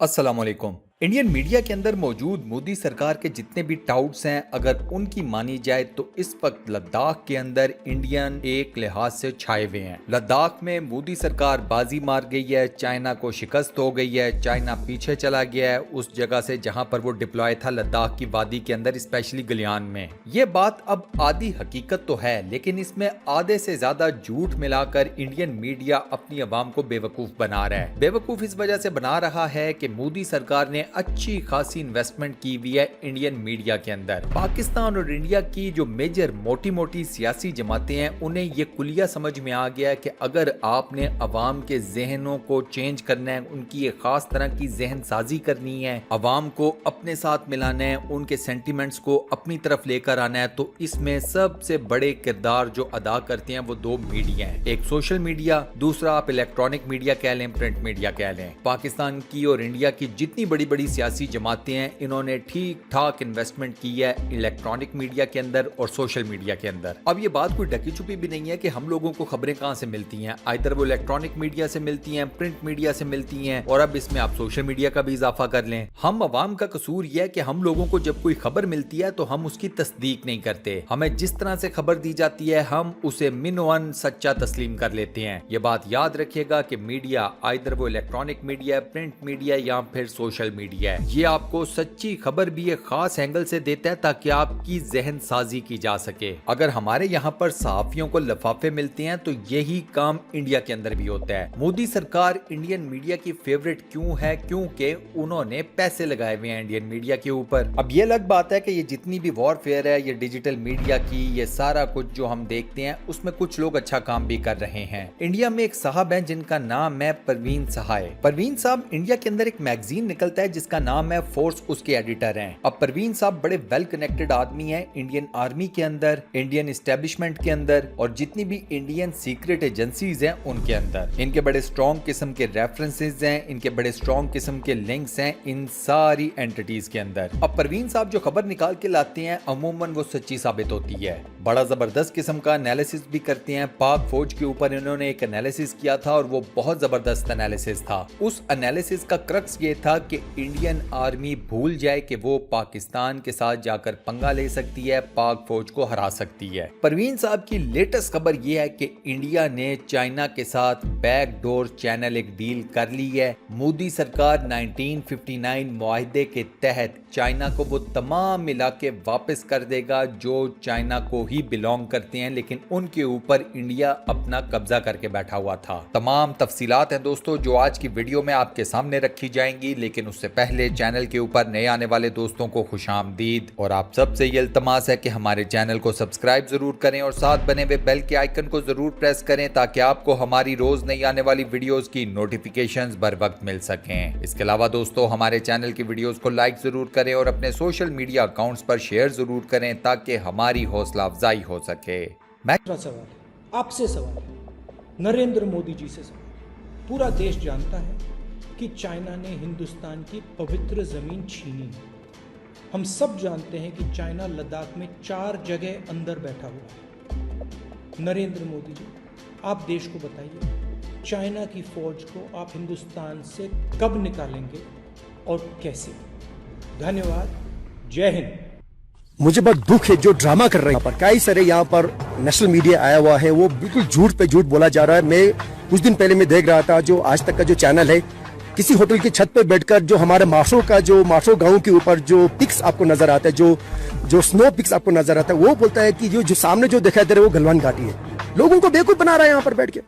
अस्सलाम वालेकुम। Indian media के अंदर मौजूद मोदी सरकार के जितने भी टाउट्स हैं, अगर उनकी मानी जाए तो इस वक्त लद्दाख के अंदर इंडियन एक लिहाज से छाए हुए हैं। लद्दाख में मोदी सरकार बाजी मार गई है, चाइना को शिकस्त हो गई है, चाइना पीछे चला गया है उस जगह से जहां पर वो डिप्लॉय था लद्दाख की वादी के अंदर, स्पेशली गलियान में। ये बात अब आधी हकीकत तो है, लेकिन इसमें आधे से ज्यादा झूठ मिलाकर इंडियन मीडिया अपनी आवाम को बेवकूफ बना रहा है। बेवकूफ इस वजह से बना रहा है कि मोदी सरकार ने अच्छी खासी इन्वेस्टमेंट की हुई है इंडियन मीडिया के अंदर। पाकिस्तान और इंडिया की जो मेजर मोटी मोटी सियासी जमातें हैं, उन्हें ये कुलिया समझ में आ गया कि अगर आपने अवाम के जहनों को चेंज करना है, उनकी एक खास तरह की जहन साजी करनी है, अवाम को अपने साथ मिलाना है, उनके सेंटिमेंट्स को अपनी तरफ लेकर आना है, तो इसमें सबसे बड़े किरदार जो अदा करते हैं वो दो मीडिया हैं। एक सोशल मीडिया, दूसरा आप इलेक्ट्रॉनिक मीडिया कह लें, प्रिंट मीडिया कह लें। पाकिस्तान की और इंडिया की जितनी बड़ी बड़ी सियासी जमातें हैं, इन्होंने ठीक ठाक इन्वेस्टमेंट की है इलेक्ट्रॉनिक मीडिया के अंदर और सोशल मीडिया के अंदर। अब ये बात कोई ढकी छुपी भी नहीं है कि हम लोगों को खबरें कहां से मिलती हैं, आइदर वो इलेक्ट्रॉनिक मीडिया से मिलती हैं, प्रिंट मीडिया से मिलती हैं, और अब इसमें आप सोशल मीडिया का भी इजाफा कर लें। हम अवाम का कसूर यह है कि हम लोगों को जब कोई खबर मिलती है तो हम उसकी तस्दीक नहीं करते। हमें जिस तरह से खबर दी जाती है हम उसे मिनवन सच्चा तस्लीम कर लेते हैं। ये बात याद रखिएगा कि मीडिया आइदर वो इलेक्ट्रॉनिक मीडिया, प्रिंट मीडिया या फिर सोशल मीडिया है, ये आपको सच्ची खबर भी एक खास एंगल से देता है ताकि आपकी जहन साजी की जा सके। अगर हमारे यहाँ पर सहाफियों को लफाफे मिलते हैं तो यही काम इंडिया के अंदर भी होता है। मोदी सरकार इंडियन मीडिया की फेवरेट क्यों है? क्योंकि उन्होंने पैसे लगाए हुए हैं इंडियन मीडिया के ऊपर। अब ये अलग बात है कि ये जितनी भी वॉरफेयर है, ये डिजिटल मीडिया की, ये सारा कुछ जो हम देखते हैं उसमें कुछ लोग अच्छा काम भी कर रहे हैं। इंडिया में एक साहब है जिनका नाम है परवीन सहाय। परवीन साहब, इंडिया के अंदर एक मैगजीन निकलता है जिसका नाम है फोर्स, उसके एडिटर हैं। अब परवीन साहब बड़े वेल कनेक्टेड आदमी हैं इंडियन आर्मी के अंदर, इंडियन एस्टेब्लिशमेंट के अंदर, और जितनी भी इंडियन सीक्रेट एजेंसीज हैं उनके अंदर। इनके बड़े स्ट्रॉन्ग किस्म के रेफरेंसेस हैं, इनके बड़े स्ट्रॉन्ग किस्म के लिंक्स हैं इन सारी एंटिटीज के अंदर। अब परवीन साहब जो खबर निकाल के लाते हैं अमूमन वो सच्ची साबित होती है। बड़ा जबरदस्त किस्म का एनालिसिस भी करते हैं। पाक फौज के ऊपर इन्होंने एक एनालिसिस किया था और वो बहुत जबरदस्त एनालिसिस था। उस एनालिसिस का क्रक्स ये था कि इंडियन आर्मी भूल जाए कि वो पाकिस्तान के साथ जाकर पंगा ले सकती है, पाक फौज को हरा सकती है। परवीन साहब की लेटेस्ट खबर यह है कि इंडिया ने चाइना के साथ बैकडोर चैनल एक डील कर ली है। मोदी सरकार 1959 मुआहदे के तहत चाइना को वो तमाम इलाके वापस कर देगा जो चाइना को ही बिलोंग करते हैं, लेकिन उनके ऊपर इंडिया अपना कब्जा करके बैठा हुआ था। तमाम तफसीलात हैं दोस्तों जो आज की वीडियो में आपके सामने रखी जाएंगी, लेकिन उससे पहले चैनल के ऊपर नए आने वाले दोस्तों को खुशामदीद, और आप सबसे ये इल्तमास है कि हमारे चैनल को सब्सक्राइब जरूर करें और साथ बने हुए बेल के आइकन को जरूर प्रेस करें ताकि आपको हमारी रोज नई आने वाली वीडियोस की नोटिफिकेशंस बर वक्त मिल सकें। इसके अलावा दोस्तों हमारे चैनल की वीडियोस को लाइक जरूर करें और अपने सोशल मीडिया अकाउंट्स पर शेयर जरूर करें ताकि हमारी हौसला अफजाई हो सके। सवाल है, आपसे सवाल है, नरेंद्र मोदी जी से सवाल। पूरा देश जानता है कि चाइना ने हिंदुस्तान की पवित्र जमीन छीनी है। हम सब जानते हैं कि चाइना लद्दाख में 4 जगह अंदर बैठा हुआ है। नरेंद्र मोदी जी, आप देश को बताइए, चाइना की फौज को आप हिंदुस्तान से कब निकालेंगे और कैसे? धन्यवाद, जय हिंद। मुझे बहुत दुख है जो ड्रामा कर रहे हैं। पर कई सारे यहाँ पर नेशनल मीडिया आया हुआ है, वो बिल्कुल झूठ पे झूठ बोला जा रहा है। मैं कुछ दिन पहले मैं देख रहा था जो आज तक का जो चैनल है, किसी होटल की छत पे बैठकर जो हमारे मार्शो गांव के ऊपर जो पिक्स आपको नजर आता है, जो स्नो पिक्स आपको नजर आता है, वो बोलता है कि जो सामने जो दिखाई दे रहा है वो गलवान घाटी है। लोगों को बेवकूफ बना रहा है यहाँ पर बैठ के।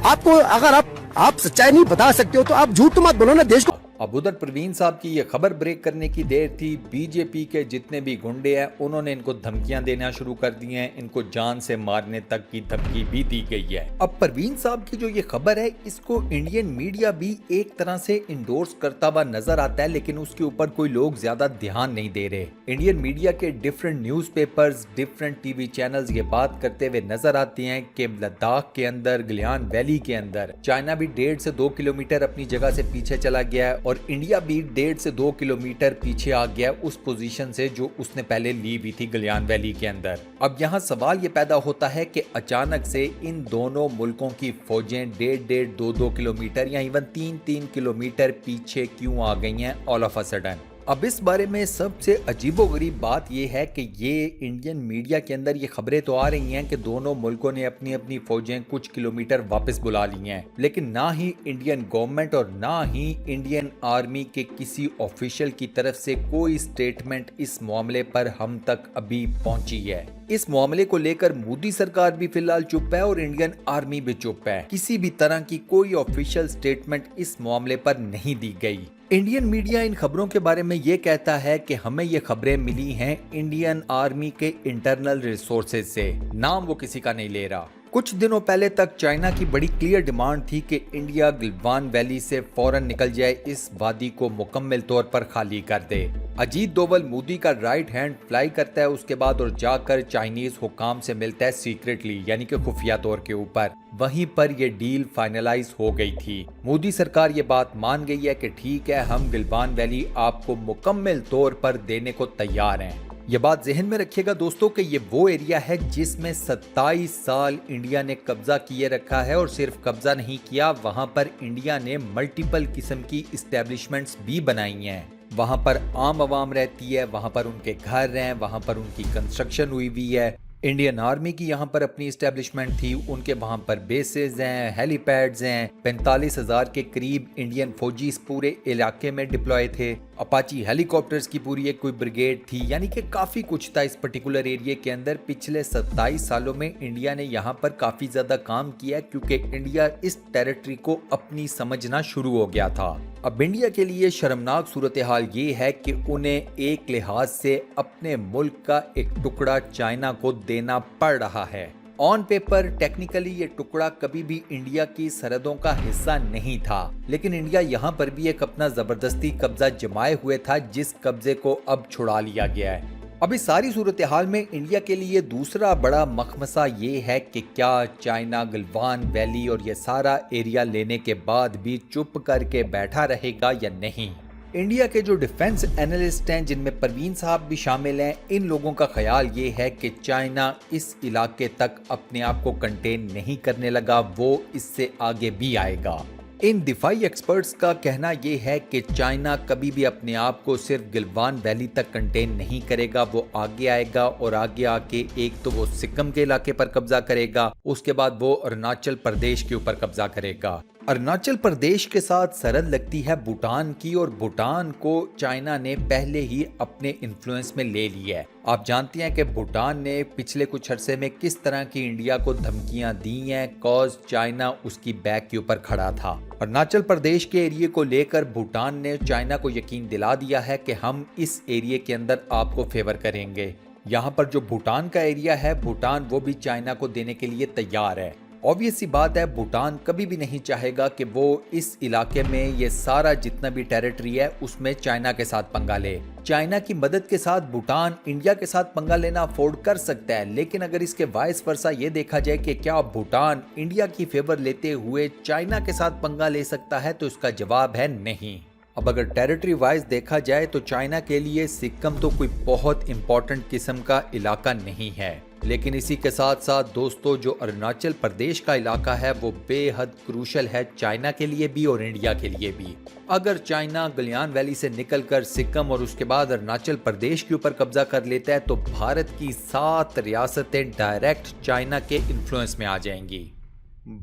आपको अगर आप सच्चाई नहीं बता सकते हो तो आप झूठ तो मत बोलो ना देश को। अब उधर परवीन साहब की ये खबर ब्रेक करने की देर थी। बीजेपी के जितने भी गुंडे हैं उन्होंने इनको धमकियां देना शुरू कर दी हैं, इनको जान से मारने तक की धमकी भी दी गई है। अब परवीन साहब की जो ये खबर है इसको इंडियन मीडिया भी एक तरह से इंडोर्स करता हुआ नजर आता है, लेकिन उसके ऊपर कोई लोग ज्यादा ध्यान नहीं दे रहे। इंडियन मीडिया के different newspapers, different TV channels ये बात करते हुए नजर आते हैं कि लद्दाख के अंदर, गलियान वैली के अंदर चाइना भी 1.5 से 2 किलोमीटर अपनी जगह से पीछे चला गया है और इंडिया भी 1.5 से 2 किलोमीटर पीछे आ गया उस पोजीशन से जो उसने पहले ली हुई थी गलयान वैली के अंदर। अब यहाँ सवाल ये पैदा होता है कि अचानक से इन दोनों मुल्कों की फौजें 1.5, 2 किलोमीटर या इवन 3 किलोमीटर पीछे क्यों आ गई हैं ऑल ऑफ अ सडन। अब इस बारे में सबसे अजीबोगरीब बात यह है कि ये इंडियन मीडिया के अंदर ये खबरें तो आ रही हैं कि दोनों मुल्कों ने अपनी अपनी फौजें कुछ किलोमीटर वापस बुला ली हैं, लेकिन ना ही इंडियन गवर्नमेंट और ना ही इंडियन आर्मी के किसी ऑफिशियल की तरफ से कोई स्टेटमेंट इस मामले पर हम तक अभी पहुंची है। इस मामले को लेकर मोदी सरकार भी फिलहाल चुप है और इंडियन आर्मी भी चुप है। किसी भी तरह की कोई ऑफिशियल स्टेटमेंट इस मामले पर नहीं दी गई। इंडियन मीडिया इन खबरों के बारे में ये कहता है कि हमें ये खबरें मिली हैं इंडियन आर्मी के इंटरनल रिसोर्सेज से, नाम वो किसी का नहीं ले रहा। कुछ दिनों पहले तक चाइना की बड़ी क्लियर डिमांड थी कि इंडिया गलवान वैली से फौरन निकल जाए, इस वादी को मुकम्मल तौर पर खाली कर दे। अजीत डोवल मोदी का राइट हैंड फ्लाई करता है उसके बाद और जाकर चाइनीज हुकाम से मिलता है सीक्रेटली, यानी कि खुफिया तौर के ऊपर। वहीं पर यह डील फाइनलाइज हो गई थी। मोदी सरकार ये बात मान गई है कि ठीक है, हम गलवान वैली आपको मुकम्मल तौर पर देने को तैयार हैं। ये बात जहन में रखिएगा दोस्तों कि ये वो एरिया है जिसमें 27 साल इंडिया ने कब्जा किए रखा है, और सिर्फ कब्जा नहीं किया, वहां पर इंडिया ने मल्टीपल किस्म की इस्टेब्लिशमेंट्स भी बनाई हैं। वहां पर आम आवाम रहती है, वहां पर उनके घर हैं, वहां पर उनकी कंस्ट्रक्शन हुई हुई है। इंडियन आर्मी की यहाँ पर अपनी इस्टेब्लिशमेंट थी, उनके वहाँ पर बेसेस हैं, हेलीपैड्स हैं। 45,000 के करीब इंडियन फौजी इस पूरे इलाके में डिप्लॉय थे। अपाची हेलीकॉप्टर्स की पूरी एक कोई ब्रिगेड थी, यानी कि काफ़ी कुछ था इस पर्टिकुलर एरिया के अंदर। पिछले 27 सालों में इंडिया ने यहाँ पर काफ़ी ज़्यादा काम किया क्योंकि इंडिया इस टेरिटरी को अपनी समझना शुरू हो गया था। अब इंडिया के लिए शर्मनाक सूरत हाल ये है कि उन्हें एक लिहाज से अपने मुल्क का एक टुकड़ा चाइना को देना पड़ रहा है। ऑन पेपर टेक्निकली ये टुकड़ा कभी भी इंडिया की सरहदों का हिस्सा नहीं था, लेकिन इंडिया यहाँ पर भी एक अपना जबरदस्ती कब्जा जमाए हुए था, जिस कब्जे को अब छुड़ा लिया गया है। अब इस सारी सूरत हाल में इंडिया के लिए दूसरा बड़ा मखमसा ये है कि क्या चाइना गलवान वैली और ये सारा एरिया लेने के बाद भी चुप करके बैठा रहेगा या नहीं। इंडिया के जो डिफेंस एनालिस्ट हैं, जिनमें परवीन साहब भी शामिल हैं, इन लोगों का ख्याल ये है कि चाइना इस इलाके तक अपने आप को कंटेन नहीं करने लगा, वो इससे आगे भी आएगा। इन दिफाई एक्सपर्ट्स का कहना यह है कि चाइना कभी भी अपने आप को सिर्फ गलवान वैली तक कंटेन नहीं करेगा, वो आगे आएगा और आगे आके एक तो वो सिक्किम के इलाके पर कब्जा करेगा, उसके बाद वो अरुणाचल प्रदेश के ऊपर कब्जा करेगा। अरुणाचल प्रदेश के साथ सरहद लगती है भूटान की, और भूटान को चाइना ने पहले ही अपने इन्फ्लुएंस में ले लिया है। आप जानते हैं कि भूटान ने पिछले कुछ अरसे में किस तरह की इंडिया को धमकियां दी हैं, कॉज चाइना उसकी बैक के ऊपर खड़ा था। अरुणाचल प्रदेश के एरिया को लेकर भूटान ने चाइना को यकीन दिला दिया है कि हम इस एरिया के अंदर आपको फेवर करेंगे। यहाँ पर जो भूटान का एरिया है, भूटान वो भी चाइना को देने के लिए तैयार है। ऑब्वियस सी बात है, भूटान कभी भी नहीं चाहेगा कि वो इस इलाके में ये सारा जितना भी टेरिटरी है उसमें चाइना के साथ पंगा ले। चाइना की मदद के साथ भूटान इंडिया के साथ पंगा लेना अफोर्ड कर सकता है, लेकिन अगर इसके वाइस वर्सा ये देखा जाए कि क्या भूटान इंडिया की फेवर लेते हुए चाइना के साथ पंगा ले सकता है, तो इसका जवाब है नहीं। अब अगर टेरिटरी वाइज देखा जाए तो चाइना के लिए सिक्किम तो कोई बहुत इंपॉर्टेंट किस्म का इलाका नहीं है, लेकिन इसी के साथ साथ दोस्तों जो अरुणाचल प्रदेश का इलाका है वो बेहद क्रूशल है चाइना के लिए भी और इंडिया के लिए भी। अगर चाइना गलयान वैली से निकलकर सिक्किम और उसके बाद अरुणाचल प्रदेश के ऊपर कब्जा कर लेता है तो भारत की 7 रियासतें डायरेक्ट चाइना के इन्फ्लुएंस में आ जाएंगी।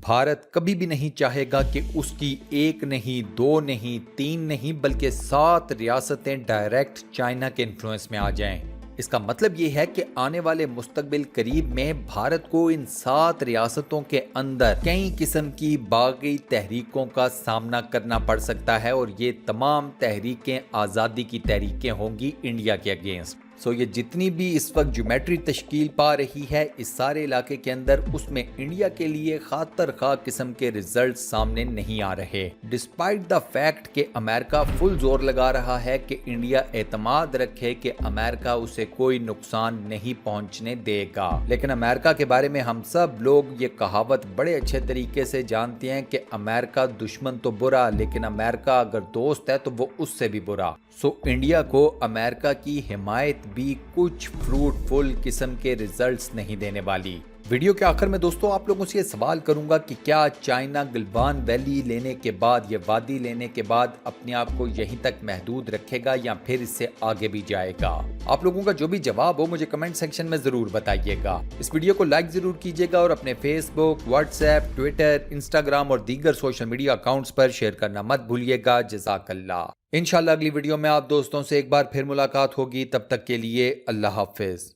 भारत कभी भी नहीं चाहेगा कि उसकी 1 नहीं 2 नहीं 3 नहीं बल्कि 7 रियासतें डायरेक्ट चाइना के इन्फ्लुएंस में आ जाएं। इसका मतलब ये है कि आने वाले मुस्तकबिल करीब में भारत को इन 7 रियासतों के अंदर कई किस्म की बागी तहरीकों का सामना करना पड़ सकता है, और ये तमाम तहरीकें आज़ादी की तहरीकें होंगी इंडिया के अगेंस्ट। सो ये जितनी भी इस वक्त ज्योमेट्री तश्कील पा रही है इस सारे इलाके के अंदर, उसमें इंडिया के लिए खातर खा किस्म के रिजल्ट सामने नहीं आ रहे, डिस्पाइट द फैक्ट कि अमेरिका फुल जोर लगा रहा है कि इंडिया एतमाद रखे कि अमेरिका उसे कोई नुकसान नहीं पहुंचने देगा। लेकिन अमेरिका के बारे में हम सब लोग ये कहावत बड़े अच्छे तरीके से जानते हैं कि अमेरिका दुश्मन तो बुरा, लेकिन अमेरिका अगर दोस्त है तो वो उससे भी बुरा। सो इंडिया को अमेरिका की हिमायत भी कुछ फ्रूटफुल किस्म के रिजल्ट्स नहीं देने वाली। वीडियो के आखिर में दोस्तों आप लोगों से ये सवाल करूंगा कि क्या चाइना गलवान वैली लेने के बाद, ये वादी लेने के बाद अपने आप को यहीं तक महदूद रखेगा या फिर इससे आगे भी जाएगा? आप लोगों का जो भी जवाब हो मुझे कमेंट सेक्शन में जरूर बताइएगा। इस वीडियो को लाइक जरूर कीजिएगा और अपने फेसबुक, व्हाट्सएप, ट्विटर, इंस्टाग्राम और दीगर सोशल मीडिया अकाउंट्स पर शेयर करना मत भूलिएगा। जज़ाकल्लाह। इंशाल्लाह अगली वीडियो में आप दोस्तों से एक बार फिर मुलाकात होगी। तब तक के लिए अल्लाह हाफिज।